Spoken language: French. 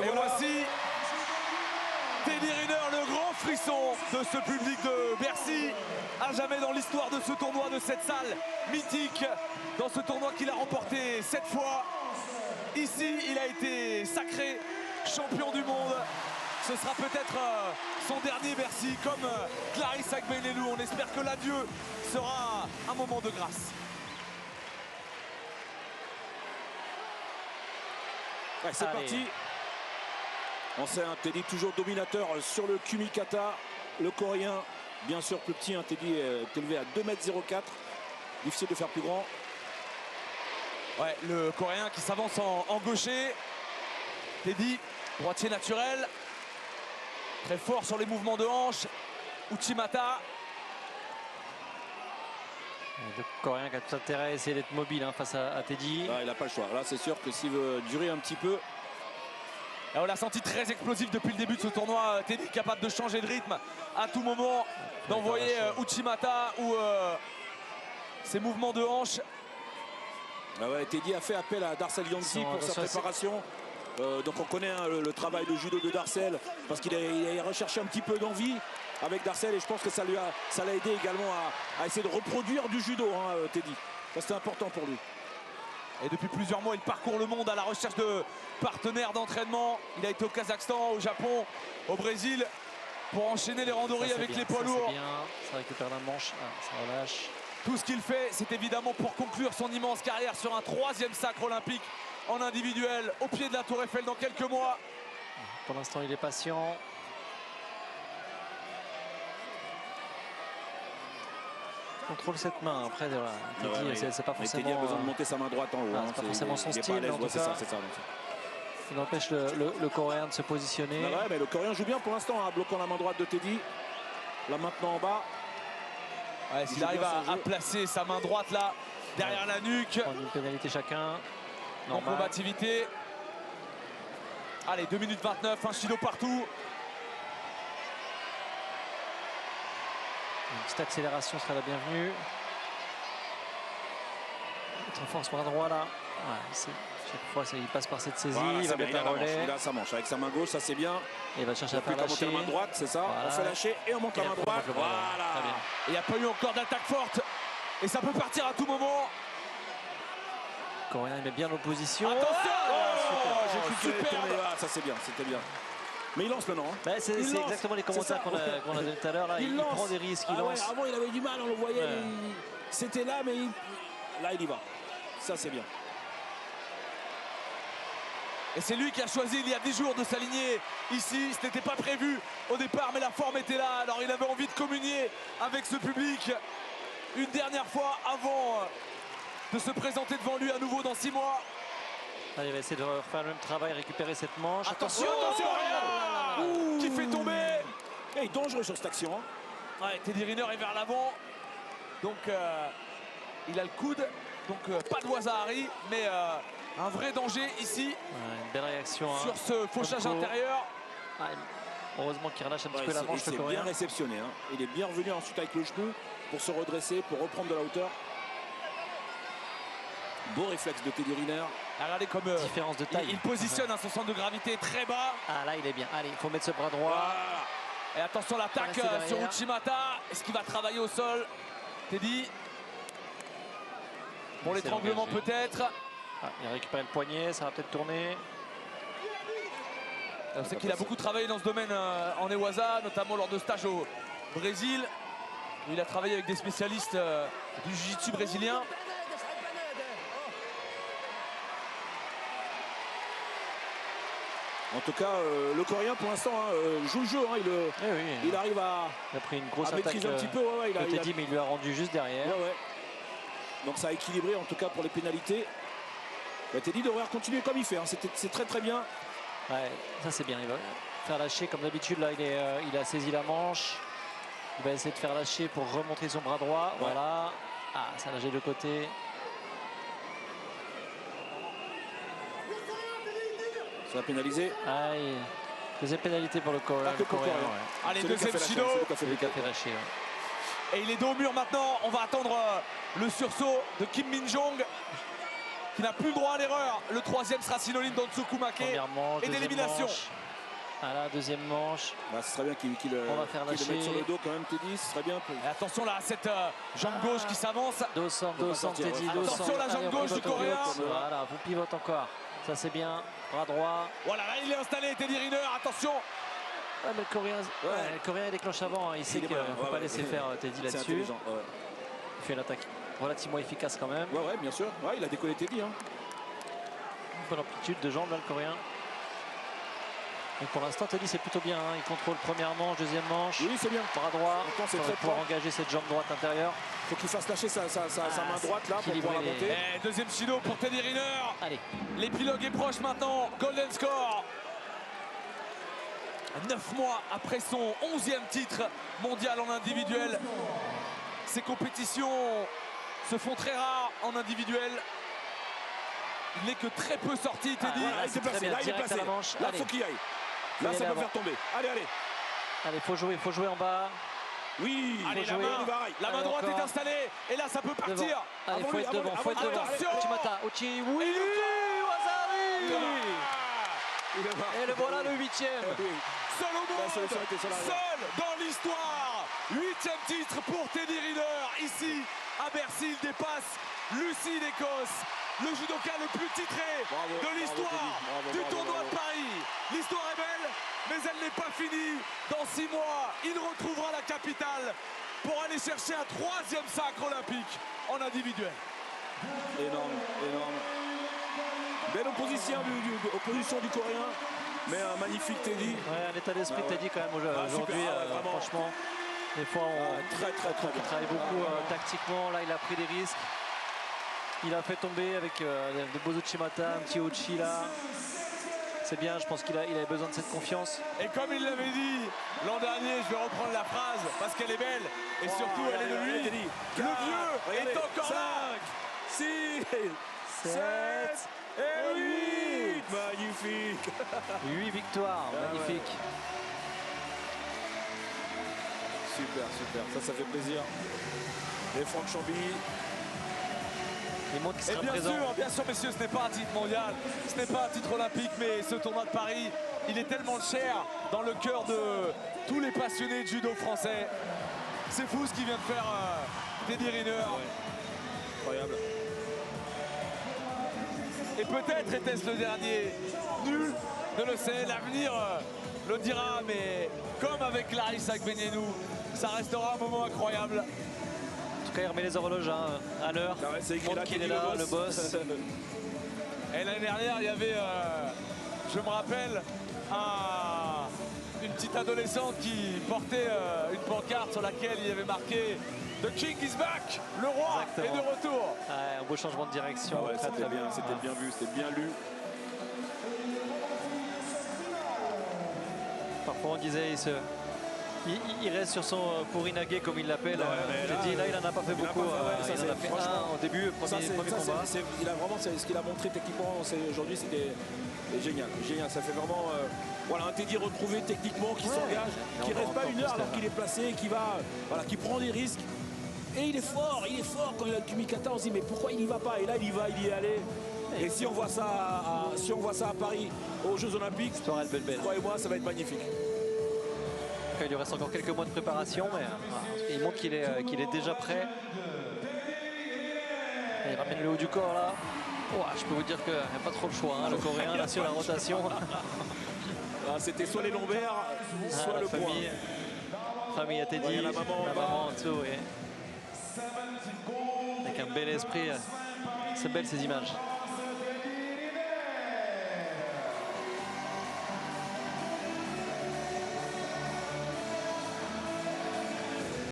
Et voici Teddy Riner, le grand frisson de ce public de Bercy, à jamais dans l'histoire de ce tournoi, de cette salle mythique, dans ce tournoi qu'il a remporté 7 fois. Ici, il a été sacré champion du monde. Ce sera peut-être son dernier Bercy, comme Clarisse Agbenelou. On espère que l'adieu sera un moment de grâce. Ouais, c'est parti. On sait, Teddy toujours dominateur sur le Kumikata. Le coréen, bien sûr plus petit, Teddy est élevé à 2,04 m. Difficile de faire plus grand. Ouais, le coréen qui s'avance en gaucher. Teddy, droitier naturel. Très fort sur les mouvements de hanche. Uchimata. Le coréen qui a tout intérêt à essayer d'être mobile face à Teddy. Ah, il n'a pas le choix. Là, c'est sûr que s'il veut durer un petit peu. Et on l'a senti très explosif depuis le début de ce tournoi. Teddy capable de changer de rythme à tout moment, d'envoyer Uchimata ou ses mouvements de hanche. Ah ouais, Teddy a fait appel à Darcel Yancy pour sa préparation. Donc on connaît le travail de judo de Darcel parce qu'il a recherché un petit peu d'envie avec Darcel et je pense que ça l'a aidé également à essayer de reproduire du judo, Teddy. Ça c'était important pour lui. Et depuis plusieurs mois, il parcourt le monde à la recherche de partenaires d'entraînement. Il a été au Kazakhstan, au Japon, au Brésil pour enchaîner les randonnées avec les poids lourds. Ça récupère la manche, ça relâche. Tout ce qu'il fait, c'est évidemment pour conclure son immense carrière sur un 3e sacre olympique en individuel au pied de la Tour Eiffel dans quelques mois. Pour l'instant, il est patient. Contrôle cette main. Après, voilà, c'est pas forcément. Teddy a besoin de monter sa main droite en haut. C'est pas forcément son style. Mais en tout cas, il empêche le coréen de se positionner. Ouais, mais le coréen joue bien pour l'instant, bloquant la main droite de Teddy. Là maintenant en bas. Ouais, s'il arrive à placer sa main droite là, derrière la nuque. Prendre une pénalité chacun. En combativité. Allez, 2 minutes 29, un chino partout. Une petite accélération sera la bienvenue. Très fort sur bras droit là. Ouais, chaque fois, il passe par cette saisie. Voilà, il va mettre un relais. Il a sa manche avec sa main gauche, ça c'est bien. Et il va chercher à faire lâcher. La main droite, c'est ça. Voilà. On fait lâcher et on monte la main droite. Voilà. Très bien. Il n'y a pas eu encore d'attaque forte. Et ça peut partir à tout moment. Le coréen met bien l'opposition. Attention, j'ai cru qu'il allait tourner. Ça c'est bien, c'était bien. Mais il lance maintenant. C'est exactement les commentaires qu'on a donnés tout à l'heure. Il prend des risques, il lance. Avant il avait du mal, on le voyait. Ouais. C'était là, mais là il y va. Ça c'est bien. Et c'est lui qui a choisi il y a 10 jours de s'aligner ici. Ce n'était pas prévu au départ, mais la forme était là. Alors il avait envie de communier avec ce public une dernière fois avant de se présenter devant lui à nouveau dans 6 mois. Il va essayer de refaire le même travail, récupérer cette manche. Attention, qui fait tomber. Il est dangereux sur cette action. Ouais, Teddy Riner est vers l'avant. Donc il a le coude. Donc pas de Waza-Hari, mais un vrai danger ici. Une belle réaction. Sur ce fauchage intérieur. Heureusement qu'il relâche un petit peu la manche, le coréen. Il est bien réceptionné. Il est bien revenu ensuite avec le genou pour se redresser, pour reprendre de la hauteur. Beau réflexe de Teddy Riner. Regardez comme différence de taille. Il positionne son centre de gravité très bas. Là il est bien. Allez, il faut mettre ce bras droit. Voilà. Et attention l'attaque sur Uchimata. Est-ce qu'il va travailler au sol, Teddy? Pour l'étranglement peut-être. Il a récupéré le poignet, ça va peut-être tourner. On sait qu'il a beaucoup travaillé dans ce domaine en Ewaza, notamment lors de stages au Brésil, où il a travaillé avec des spécialistes du jiu-jitsu brésilien. En tout cas, le coréen pour l'instant joue le jeu. Il arrive à, il a pris une grosse maîtriser attaque, un petit peu. Teddy, mais il lui a rendu juste derrière. Donc ça a équilibré en tout cas pour les pénalités. Teddy devrait continuer comme il fait. C'est très très bien. Ouais, ça c'est bien. Il va faire lâcher comme d'habitude. Là, il a saisi la manche. Il va essayer de faire lâcher pour remontrer son bras droit. Ouais. Voilà. Ça a lâché de côté. Ça va pénaliser. Deuxième pénalité pour le coréen. Allez, deuxième chino. Et il est dos au mur maintenant. On va attendre le sursaut de Kim Min-jong. qui n'a plus le droit à l'erreur. Le troisième sera synonyme d'Antsukumake et d'élimination. À la deuxième manche. Bah, ce serait bien qu'il on va faire le mette sur le dos quand même, Teddy. Ce serait bien. Et attention là, cette jambe gauche qui s'avance. 200, Teddy, 200. Attention la jambe gauche du Coréen. Voilà, vous pivote encore. Ça c'est bien. Bras droit. Voilà, là il est installé, Teddy Riner. Attention. Ouais, mais le Coréen déclenche avant. Hein. Il sait qu'il ne faut pas laisser faire Teddy là-dessus. Il fait l'attaque relativement efficace quand même. Ouais, bien sûr. Ouais, il a décollé Teddy. Hein. Bonne amplitude de jambes là, le Coréen. Donc pour l'instant, Teddy c'est plutôt bien. Hein. Il contrôle première manche, deuxième manche. Oui, c'est bien. Bras droit. Pour engager cette jambe droite intérieure. Il faut qu'il fasse lâcher sa main droite là pour pouvoir la monter. Et deuxième chino pour Teddy Riner. Allez. L'épilogue est proche maintenant. Golden score. 9 mois après son 11e titre mondial en individuel. Ces compétitions se font très rares en individual. Il n'est que très peu sorti, Teddy. Là, il s'est placé. Là, il est placé. Là, il faut qu'il aille. Là, ça peut faire tomber. Allez. Allez, faut jouer en bas. Oui, allez, la main droite est installée. Et là, ça peut partir. Allez, faut être devant. Attention. Uchimata, oui, Wazari. Et le voilà le 8e. Seul au monde, seul dans l'histoire. 8e titre pour Teddy Riner. Ici, à Bercy, il dépasse Lucie d'Écosse. Le judoka le plus titré de l'histoire du tournoi de Paris. L'histoire est belle, mais elle n'est pas finie. Dans 6 mois, il retrouvera la capitale pour aller chercher un 3e sacre olympique en individuel. Énorme. Belle opposition du Coréen, mais un magnifique Teddy. Ouais, un état d'esprit Teddy quand même aujourd'hui. Franchement, des fois on travaille beaucoup tactiquement. Là, il a pris des risques. Il a fait tomber avec de beaux Uchimata, un petit Uchi là. C'est bien, je pense qu'il avait besoin de cette confiance. Et comme il l'avait dit l'an dernier, je vais reprendre la phrase parce qu'elle est belle et surtout elle est de lui. Le vieux est encore là. 5, 6, 7 et 8. Magnifique. 8 victoires, magnifique. Super. Ça fait plaisir. Et Franck Chambilly. Et bien sûr, messieurs, ce n'est pas un titre mondial, ce n'est pas un titre olympique, mais ce tournoi de Paris, il est tellement cher dans le cœur de tous les passionnés de judo français. C'est fou ce qu'il vient de faire Teddy Riner. Incroyable. Et peut-être était-ce le dernier. Nul ne le sait, l'avenir le dira, mais comme avec Larissa Agbenienou, ça restera un moment incroyable. Il remet les horloges à l'heure. C'est écrit là qu'il est là, le boss. Et l'année dernière, il y avait, je me rappelle, une petite adolescente qui portait une pancarte sur laquelle il y avait marqué The King is back, le roi est de retour. Un beau changement de direction. C'était bien, c'était bien vu, c'était bien lu. Parfois on disait il reste sur son Kurinage comme il l'appelle. J'ai dit là il n'en a pas fait beaucoup. Il en a fait un au début, premier combat. Ce qu'il a montré techniquement aujourd'hui, c'était génial. Ça fait vraiment un Teddy retrouvé techniquement qui s'engage, qui ne reste pas une heure alors qu'il est placé, qui prend des risques. Et il est fort quand il a le Kumikata, on se dit mais pourquoi il n'y va pas? Et là il y est allé. Et si on voit ça à Paris aux Jeux Olympiques, croyez-moi, ça va être magnifique. Il lui reste encore quelques mois de préparation, mais il montre qu'il est déjà prêt. Et il ramène le haut du corps là. Je peux vous dire qu'il n'y a pas trop le choix, le Coréen là sur la rotation. C'était soit les lombaires, soit le poing. Famille à Teddy, la maman en dessous. Avec un bel esprit, c'est belle ces images.